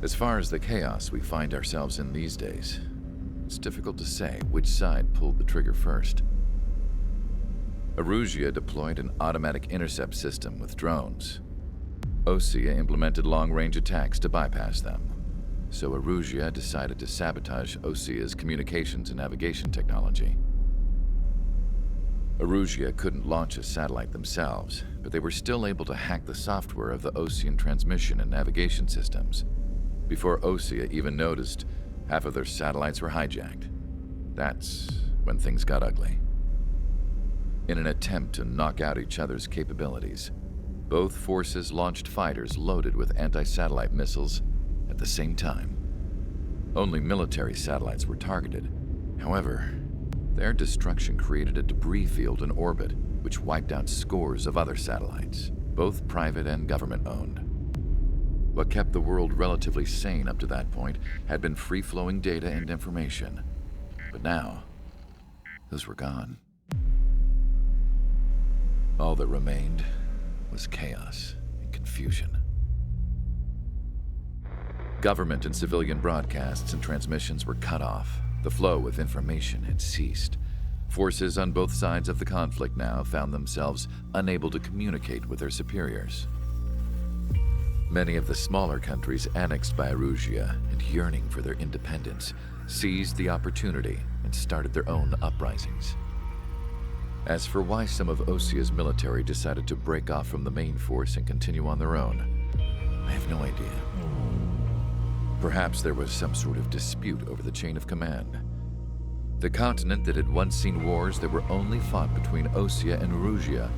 As far as the chaos we find ourselves in these days, it's difficult to say which side pulled the trigger first. Erusia deployed an automatic intercept system with drones. Osea implemented long-range attacks to bypass them. So Erusia decided to sabotage Osea's communications and navigation technology. Erusia couldn't launch a satellite themselves, but they were still able to hack the software of the Osean transmission and navigation systems. Before Osea even noticed, half of their satellites were hijacked. That's when things got ugly. In an attempt to knock out each other's capabilities, both forces launched fighters loaded with anti-satellite missiles at the same time. Only military satellites were targeted. However, their destruction created a debris field in orbit, which wiped out scores of other satellites, both private and government-owned. What kept the world relatively sane up to that point had been free-flowing data and information. But now, those were gone. All that remained was chaos and confusion. Government and civilian broadcasts and transmissions were cut off. The flow of information had ceased. Forces on both sides of the conflict now found themselves unable to communicate with their superiors. Many of the smaller countries annexed by Erusia and yearning for their independence seized the opportunity and started their own uprisings. As for why some of Osea's military decided to break off from the main force and continue on their own, I have no idea. Perhaps there was some sort of dispute over the chain of command. The continent that had once seen wars that were only fought between Osea and Erusia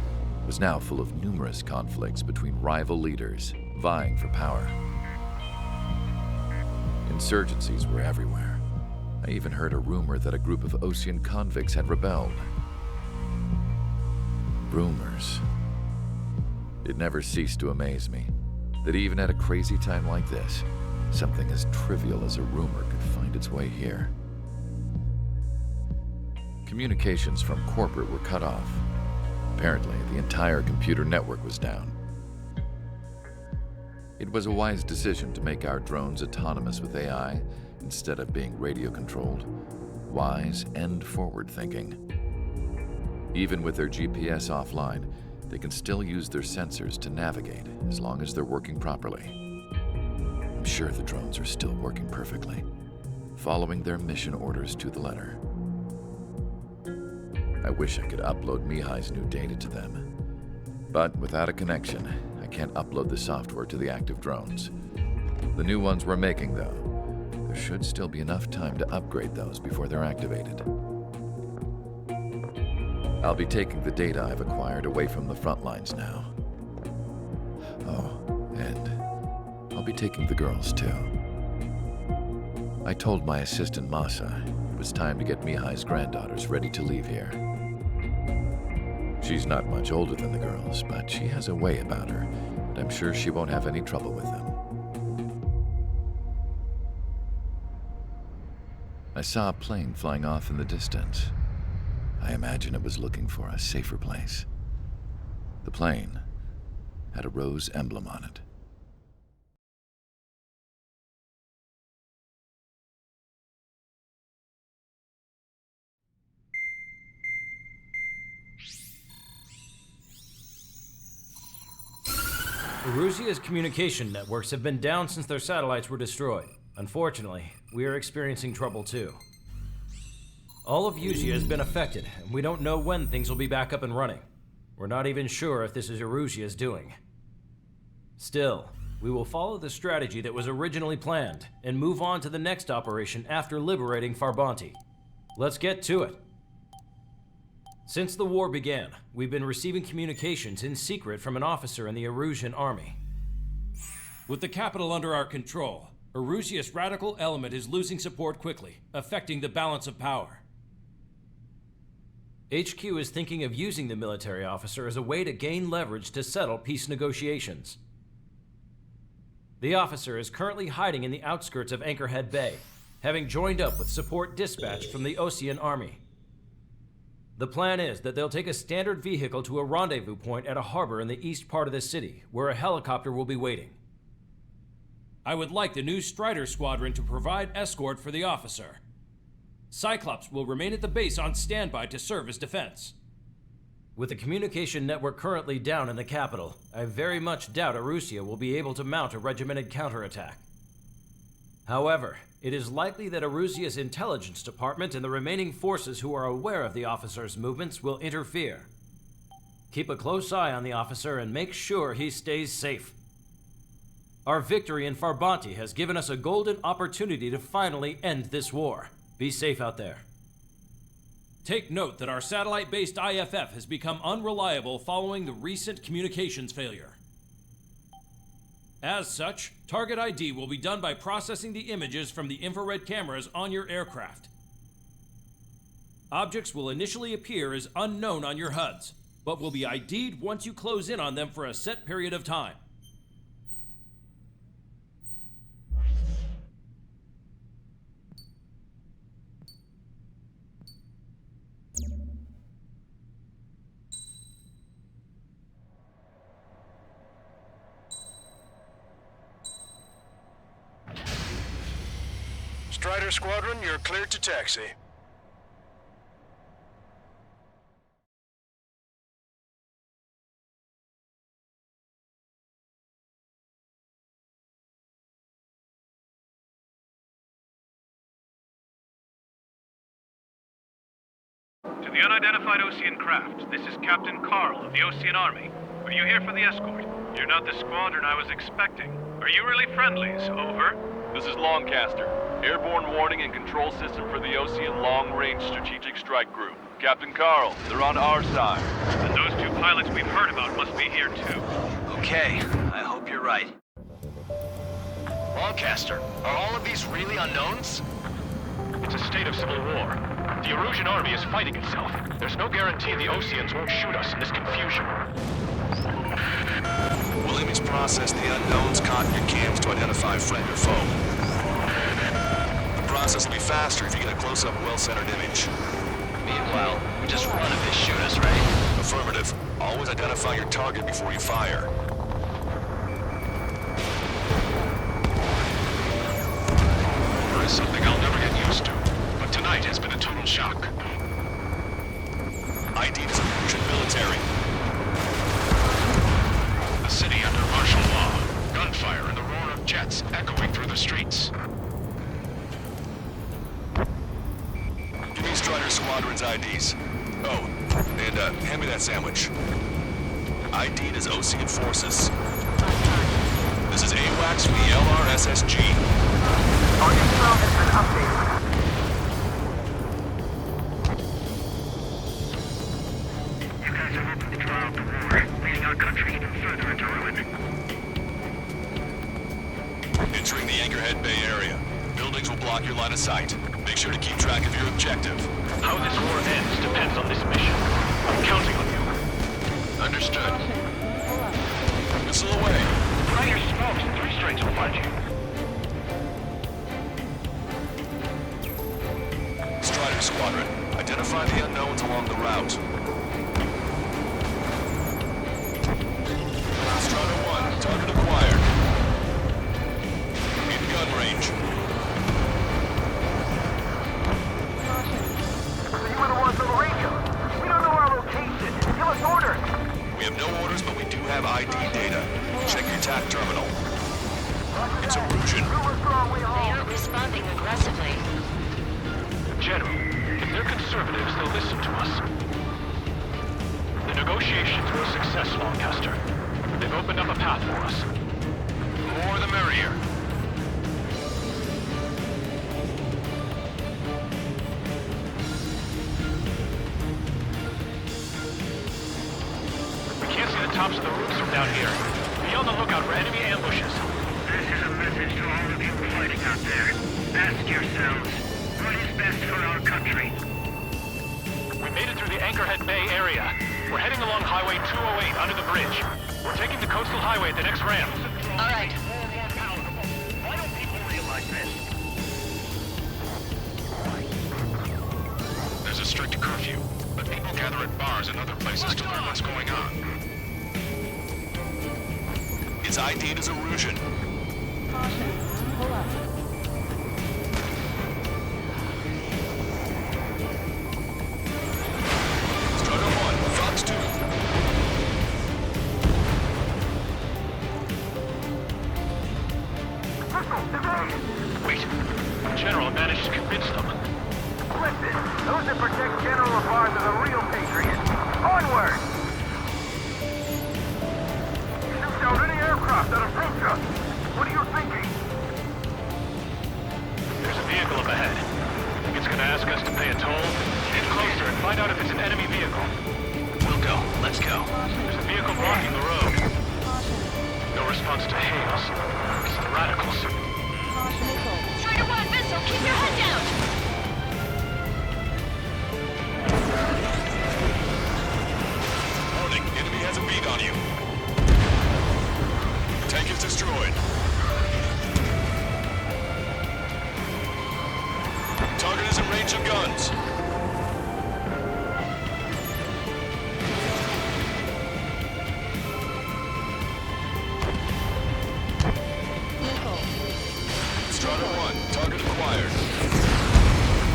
was now full of numerous conflicts between rival leaders vying for power. Insurgencies were everywhere. I even heard a rumor that a group of Osean convicts had rebelled. Rumors. It never ceased to amaze me that even at a crazy time like this, something as trivial as a rumor could find its way here. Communications from corporate were cut off. Apparently, the entire computer network was down. It was a wise decision to make our drones autonomous with AI instead of being radio-controlled. Wise and forward-thinking. Even with their GPS offline, they can still use their sensors to navigate as long as they're working properly. I'm sure the drones are still working perfectly, following their mission orders to the letter. I wish I could upload Mihai's new data to them. But without a connection, I can't upload the software to the active drones. The new ones we're making, though, there should still be enough time to upgrade those before they're activated. I'll be taking the data I've acquired away from the front lines now. Oh, and I'll be taking the girls, too. I told my assistant, Masa, it was time to get Mihai's granddaughters ready to leave here. She's not much older than the girls, but she has a way about her, and I'm sure she won't have any trouble with them. I saw a plane flying off in the distance. I imagine it was looking for a safer place. The plane had a rose emblem on it. Erusia's communication networks have been down since their satellites were destroyed. Unfortunately, we are experiencing trouble too. All of Erusia has been affected, and we don't know when things will be back up and running. We're not even sure if this is Erusia's doing. Still, we will follow the strategy that was originally planned and move on to the next operation after liberating Farbanti. Let's get to it. Since the war began, we've been receiving communications in secret from an officer in the Erusian army. With the capital under our control, Erusia's radical element is losing support quickly, affecting the balance of power. HQ is thinking of using the military officer as a way to gain leverage to settle peace negotiations. The officer is currently hiding in the outskirts of Anchorhead Bay, having joined up with support dispatched from the Osean army. The plan is that they'll take a standard vehicle to a rendezvous point at a harbor in the east part of the city, where a helicopter will be waiting. I would like the new Strider Squadron to provide escort for the officer. Cyclops will remain at the base on standby to serve as defense. With the communication network currently down in the capital, I very much doubt Erusia will be able to mount a regimented counterattack. However, it is likely that Erusia's intelligence department and the remaining forces who are aware of the officer's movements will interfere. Keep a close eye on the officer and make sure he stays safe. Our victory in Farbanti has given us a golden opportunity to finally end this war. Be safe out there. Take note that our satellite-based IFF has become unreliable following the recent communications failure. As such, target ID will be done by processing the images from the infrared cameras on your aircraft. Objects will initially appear as unknown on your HUDs, but will be ID'd once you close in on them for a set period of time. Strider Squadron, you're cleared to taxi. To the unidentified Osean craft, this is Captain Carl of the Osean Army. Are you here for the escort? You're not the squadron I was expecting. Are you really friendlies? Over. This is Longcaster. Airborne warning and control system for the Osean Long-Range Strategic Strike Group. Captain Carl, they're on our side. And those two pilots we've heard about must be here too. Okay, I hope you're right. Longcaster, are all of these really unknowns? It's a state of civil war. The Erusian army is fighting itself. There's no guarantee the Oseans won't shoot us in this confusion. We'll image process the unknowns caught in your cams to identify friend or foe. The process will be faster if you get a close-up, well-centered image. Meanwhile, we just run if they shoot us, right? Affirmative. Always identify your target before you fire. There is something I'll never get used to, but tonight has been a total shock. ID is a Erusian military. A city under martial law. Gunfire and the roar of jets echoing through the streets. Give me Strider Squadron's IDs. Oh, and hand me that sandwich. ID'd as Osean forces. This is AWACS from the LRSSG. Target 12 has been updated. You guys are hoping to draw out the war, leading our country even further into ruin. Entering the Anchorhead Bay area. Buildings will block your line of sight. Make sure to keep track of your objective. How this war ends depends on this mission. I'm counting on you. Understood. Missile away. Try your smokes and 3 strikes will find you. Strider Squadron, identify the unknowns along the route. Strider 1, target acquired. In gun range. You were the ones on the radio. We don't know our location. Give us orders. We have no orders, but we do have ID data. Check your TAC terminal. It's Erusian. They aren't responding aggressively. General, if they're conservatives, they'll listen to us. The negotiations were a success, Lancaster. They've opened up a path for us. The more the merrier. We can't see the tops of the roofs from down here. Be on the lookout for enemy ambushes. This is a message to all of you fighting out there. Ask yourselves, what is best for our country? We made it through the Anchorhead Bay area. We're heading along Highway 208 under the bridge. We're taking the coastal highway at the next ramp. All right. More palatable. Why don't people realize this? There's a strict curfew, but people gather at bars and other places to learn what's going on. It's ID'd as Erusian. Strider 1, Fox 2. Wait. General managed to convince them. Listen, those that protect General Labarge are the real patriots. Onward! Shoot down any aircraft that approach us. What are you thinking? There's a vehicle up ahead. Think it's gonna ask us to pay a toll? Get closer and find out if it's an enemy vehicle. We'll go. Let's go. There's a vehicle blocking the road. No response to hails. It's the radicals. Strider 1, Vessel, keep your head down! Warning, enemy has a bead on you. Tank is destroyed. Target is in range of guns. Strider 1, target acquired.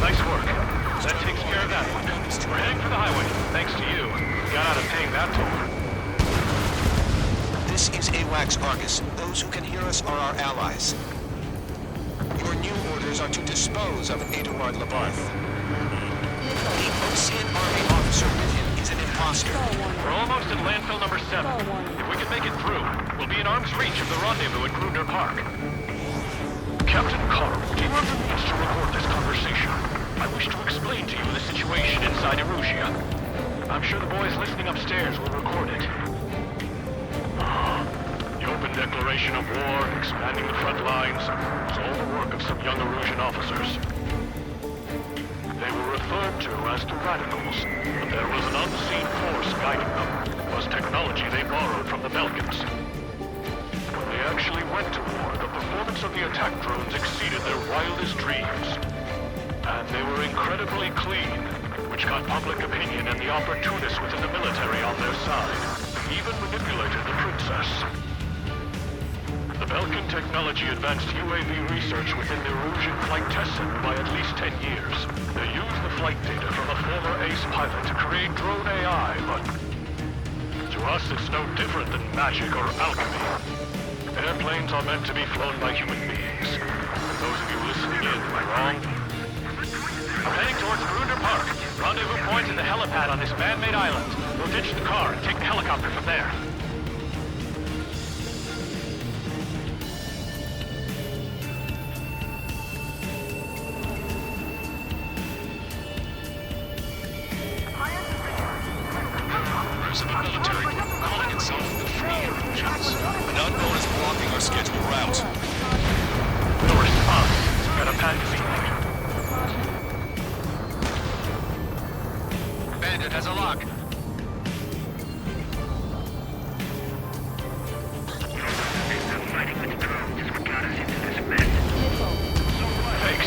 Nice work. That takes care of that one. We're heading for the highway. Thanks to you. We got out of paying that toll. This is AWACS Argus. Those who can hear us are our allies. Your new orders are to dispose of Eduard Labarth. The Ocean Army officer with him is an imposter. We're almost at landfill number 7. If we can make it through, we'll be in arm's reach of the rendezvous at Grunder Park. Captain Carl, do you have the means to record this conversation? I wish to explain to you the situation inside Erusia. I'm sure the boys listening upstairs will record it. The open declaration of war, expanding the front lines, was all the work of some young Erusian officers. They were referred to as the Radicals, but there was an unseen force guiding them. It was technology they borrowed from the Belkans. When they actually went to war, the performance of the attack drones exceeded their wildest dreams. And they were incredibly clean, which got public opinion and the opportunists within the military on their side. They even manipulated the princess. The Belkan technology advanced UAV research within the Erusian Flight Test Center by at least 10 years. They used the flight data from a former ace pilot to create drone AI, but to us it's no different than magic or alchemy. Airplanes are meant to be flown by human beings. For those of you listening in, am I wrong? I'm heading towards Grunder Park. Rendezvous point is the helipad on this man-made island. We'll ditch the car and take the helicopter from there. Members of the military group calling itself the Free Erusians. An unknown is blocking our scheduled route. No response. Got a pad feeling. Bandit has a lock. Fighting with drones is what got us into this mess. Thanks.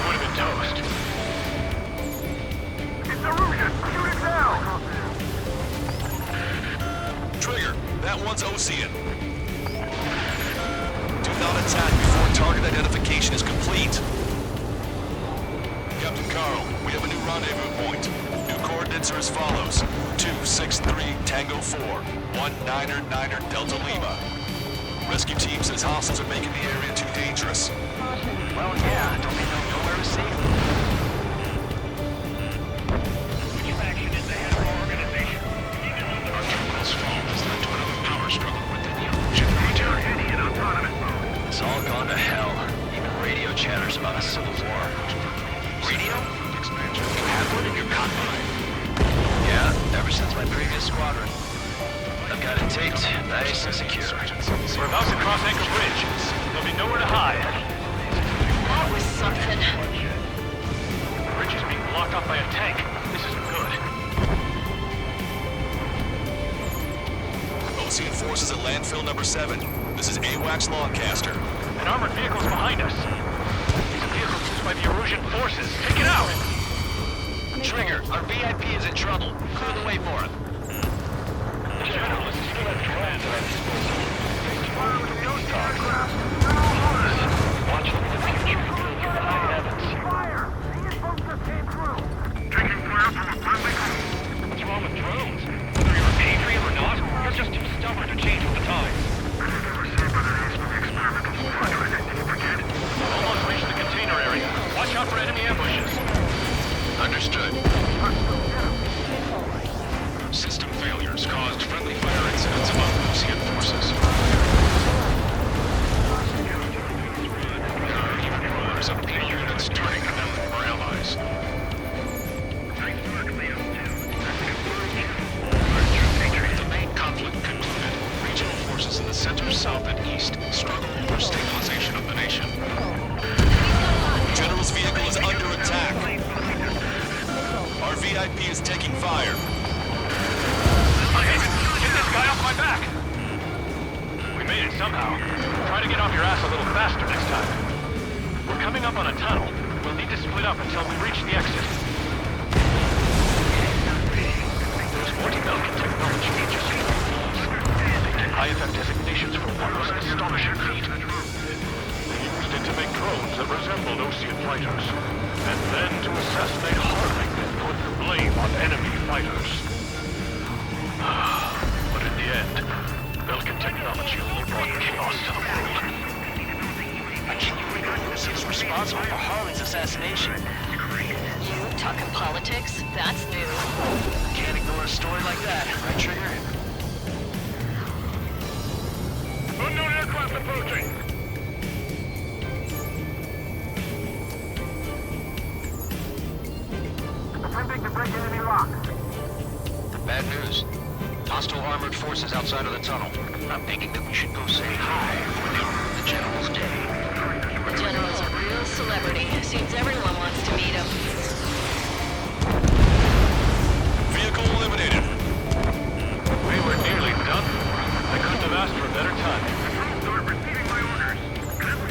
Would have been toast. It's Erusian! Shoot it down! Trigger, that one's Ocean. Do not attack before target identification is complete. Captain Carl, we have a new rendezvous point. New coordinates are as follows. 263 Tango 4, 19er Delta Lima. Rescue team says hostiles are making the area too dangerous. Well, yeah. Don't they know nowhere is safe? Which faction is the head of our organization? Even though Our terminal's fault has led to another power struggle within the Erusian military. in autonomous mode. It's all gone to hell. Even radio chatters about a civil war. Radio? Expansion. You have one in your cockpit? Yeah, ever since my previous squadron. I've got it taped, nice and secure. We're about to cross Anchor Bridge. There'll be nowhere to hide. That was something. The bridge is being blocked off by a tank. This isn't good. Ocean forces at landfill number 7. This is AWACS Longcaster. An armored vehicle's behind us. It's a vehicle used by the Erusian forces. Take it out! Trigger, our VIP is in trouble. Clear the way for him. The general is still at command at our disposal. Fire with the Ocean aircraft! just too stubborn to change with the times. Almost reached the container area. Watch out for enemy ambushes. Understood. System failures caused friendly fire incidents among Lucian forces. Rumors of the units turning on them for allies. The main conflict concluded. Regional forces in the center, south, and east struggle for stabilization of the nation. General's vehicle is under attack. Our VIP is taking fire. Get this guy off my back! We made it somehow. Try to get off your ass a little faster next time. We're coming up on a tunnel. We'll need to split up until we reach the exit. Those multi-milking technology features they get IFF designations for one was an astonishing feat. They used it to make drones that resembled Osean fighters, and then to assassinate Harling and put the blame on enemy fighters. But in the end, Belkin technology only brought chaos to the world. Is responsible for Harley's assassination. You talking politics? That's new. Can't ignore a story like that, right, Trigger? Unknown aircraft approaching! Attempting to break enemy lock. Bad news. Hostile armored forces outside of the tunnel. I'm thinking that we should go say hi for the General's day. The General's a real celebrity. Seems everyone wants to meet him. Vehicle eliminated. We were nearly done. I couldn't have asked for a better time. Start receiving my orders.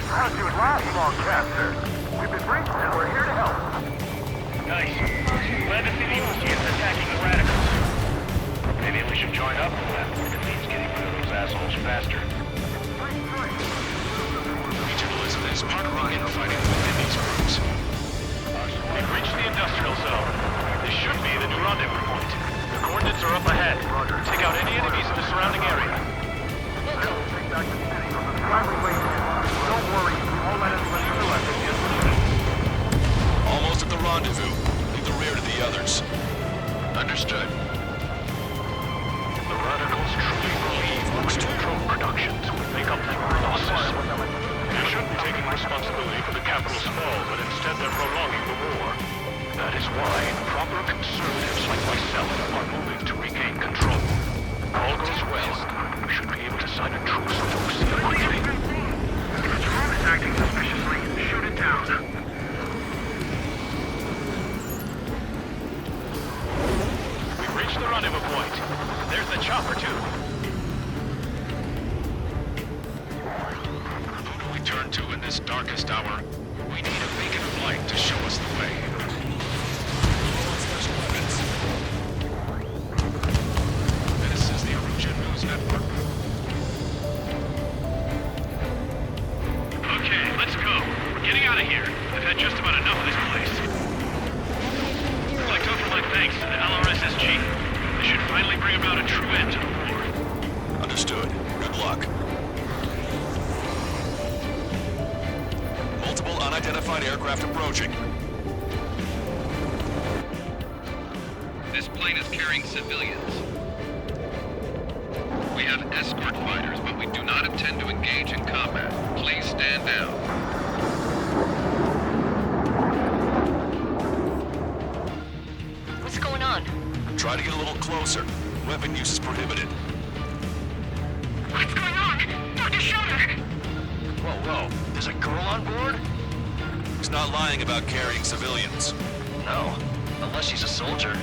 How's your last long capture? We've been briefed and we're here to help. Nice. Glad to see the Oseans attacking the radicals. Maybe we should join up. It means getting rid of those assholes faster. Regionalism is part of the infighting within these groups. We've reached the industrial zone. This should be the new rendezvous point. The coordinates are up ahead. Take out any enemies in the surrounding area. Don't worry, we won't let anyone kill us. Almost at the rendezvous. Leave the rear to the others. Understood. The radicals truly believe Luke's two drone productions would make up for our losses. They shouldn't be taking responsibility for the capital's fall, but instead they're prolonging the war. That is why proper conservatives like myself are moving to regain control. If all goes well, we should be able to sign a truce with Osean monthly. The drone is acting suspiciously. Shoot it down. We've reached the rendezvous point. There's the chopper, too. Who do we turn to in this darkest hour? We need a beacon of light to show us the way. This is the Aruja News Network. Okay, let's go. We're getting out of here. I've had just about enough of this place. I'd like to offer my thanks to the LRSSG. They should finally bring about a true end to the war. Understood. Good luck. Multiple unidentified aircraft approaching. This plane is carrying civilians. We have escort fighters, but we do not intend to engage in combat. Please stand down. What's going on? Try to get a little closer. Weapon use is prohibited. What's going on? Dr. Schroeder! Whoa. There's a girl on board? He's not lying about carrying civilians. No. Unless she's a soldier.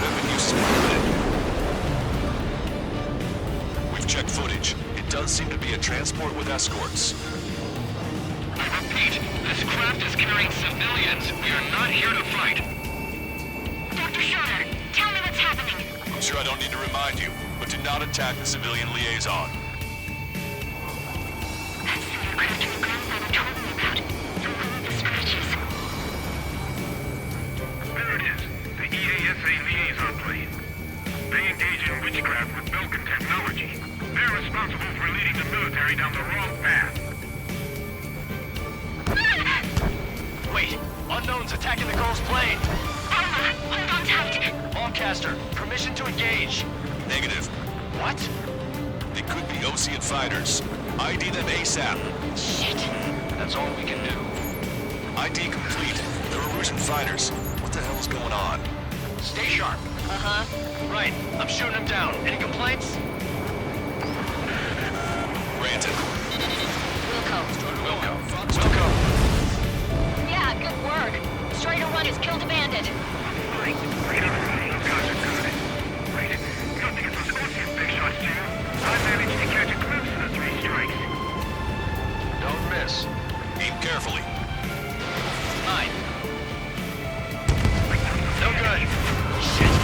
Weapon use is prohibited. We've checked footage. It does seem to be a transport with escorts. I repeat, this craft is carrying civilians. We are not here to fight. Dr. Schroeder, tell me what's happening. I'm sure I don't need to remind you, but do not attack the civilian liaison. That's the aircraft your grandfather told me about. From one of the scratches. There it is. The They engage in witchcraft with Belkin technology. They're responsible for leading the military down the wrong path. Wait, unknowns attacking the girl's plane. Alma, hold on tight. Lancaster, permission to engage. Negative. What? They could be Osean fighters. ID them ASAP. Shit. That's all we can do. ID complete. They're Erusian fighters. What the hell is going on? Stay sharp. Uh-huh. Right, I'm shooting them down. Any complaints? Granted. Wilco. Wilco. Yeah, good work. Strider 1 has killed a bandit. Right, right on. Gotcha, got it. Right, you don't think it was Osean big shots, do you? I managed to catch a glimpse of the 3 strikes. Don't miss. Aim carefully. Mine. No good. Shit.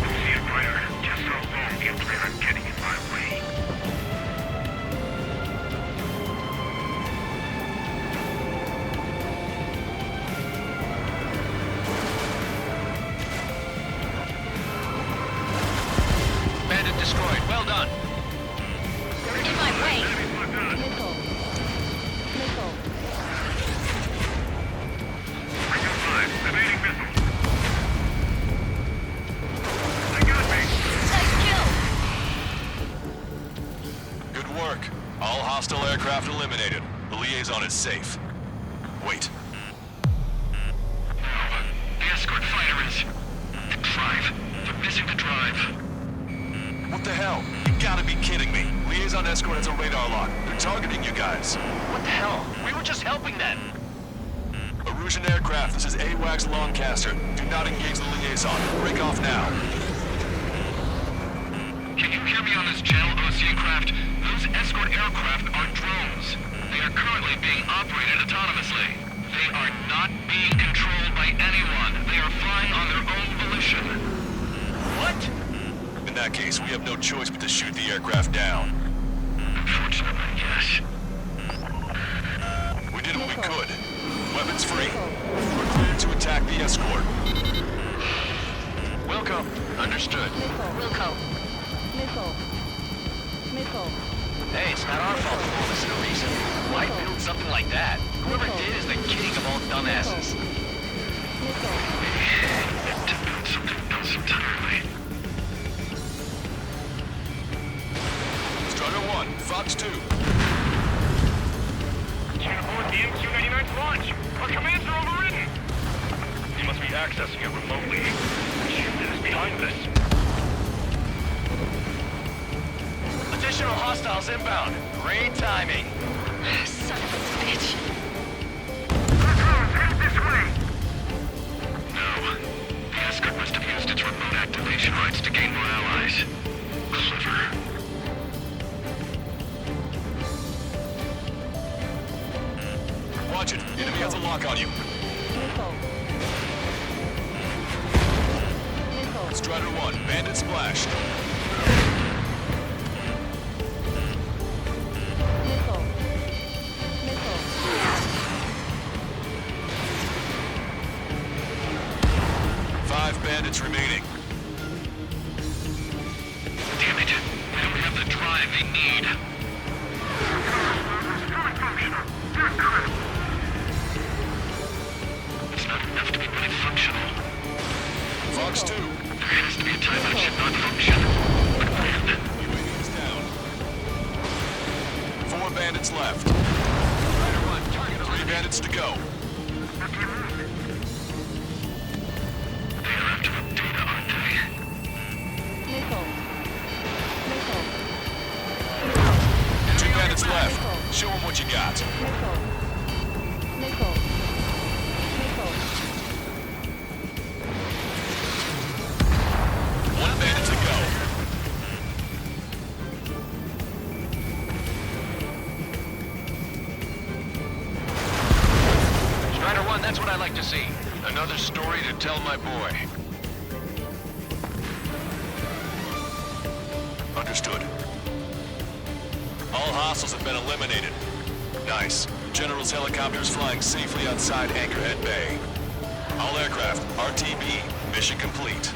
Osean fighter, just how long do you plan on getting in my way? Bandit destroyed. Well done. You're in my way. Rango 5, evading missile. I got me. Nice kill. Good work. All hostile aircraft eliminated. The liaison is safe. Wait. The escort fighter is... the drive. They're missing the drive. What the hell? You gotta be kidding me. Liaison escort has a radar lock. They're targeting you guys. What the hell? We were just helping them. Erusian aircraft, this is AWACS Lancaster. Do not engage the liaison. Break off now. Can you hear me on this channel, Osean craft? Those escort aircraft are drones. They are currently being operated autonomously. They are not being controlled by anyone. They are flying on their own volition. What? In that case, we have no choice but to shoot the aircraft down. Unfortunately, yes. We did what we could. Weapons free. We're cleared to attack the escort. Wilco. Understood. Wilco. Hey, it's not our fault for all this no reason. Why build something like that? Whoever did is the king of all dumbasses. To build something else entirely. Strider 1, Fox 2. Can't abort the MQ-99's launch. Our commands are overridden. He must be accessing it remotely. Shit is behind this. Additional hostiles inbound. Great timing. Son of a bitch. Head this way. No. The escort must have used its remote activation rights to gain more allies. Clever. Watch it. Enemy has a lock on you. Strider 1, bandit splash. Five bandits remaining. Damn it. They don't have the drive they need. Fully functional. Not critical. It's not enough to be really functional. Fox 2. There has to be a time when it should not function. But when? UAV is down. 4 bandits left. Strider 1, target 3 bandits to go. They are after the data, aren't they? 2 bandits left. Show them what you got. One bandit to go. Strider 1, that's what I like to see. Another story to tell my boy. Understood. All hostiles have been eliminated. Nice. General's helicopter is flying safely outside Anchorhead Bay. All aircraft, RTB, mission complete.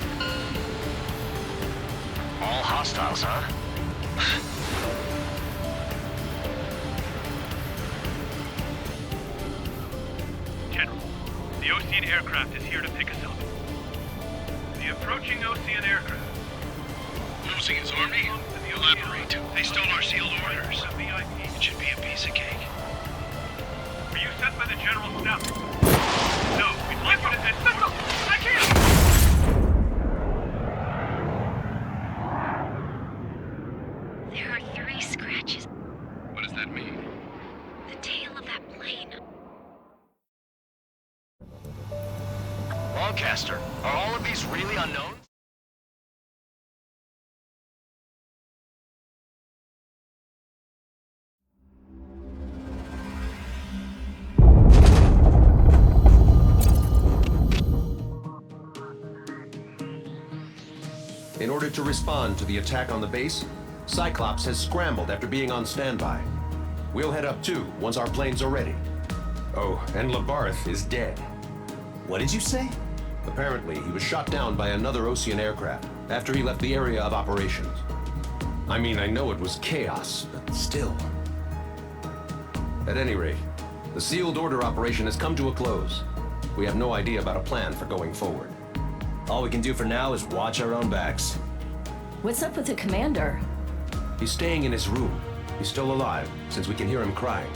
hostiles, huh? General, the Osean aircraft is here to pick us up. The approaching Osean aircraft. Losing his army? Elaborate. They stole our sealed orders. It should be a piece of cake. Were you sent by the General's staff? No, we'd like you to send... Listen! I can't! There are 3 scratches. What does that mean? The tail of that plane. Longcaster, are all of these really unknown? In order to respond to the attack on the base, Cyclops has scrambled after being on standby. We'll head up too, once our planes are ready. Oh, and Labarth is dead. What did you say? Apparently, he was shot down by another Osean aircraft after he left the area of operations. I mean, I know it was chaos, but still. At any rate, the sealed order operation has come to a close. We have no idea about a plan for going forward. All we can do for now is watch our own backs. What's up with the commander? He's staying in his room. He's still alive, since we can hear him crying.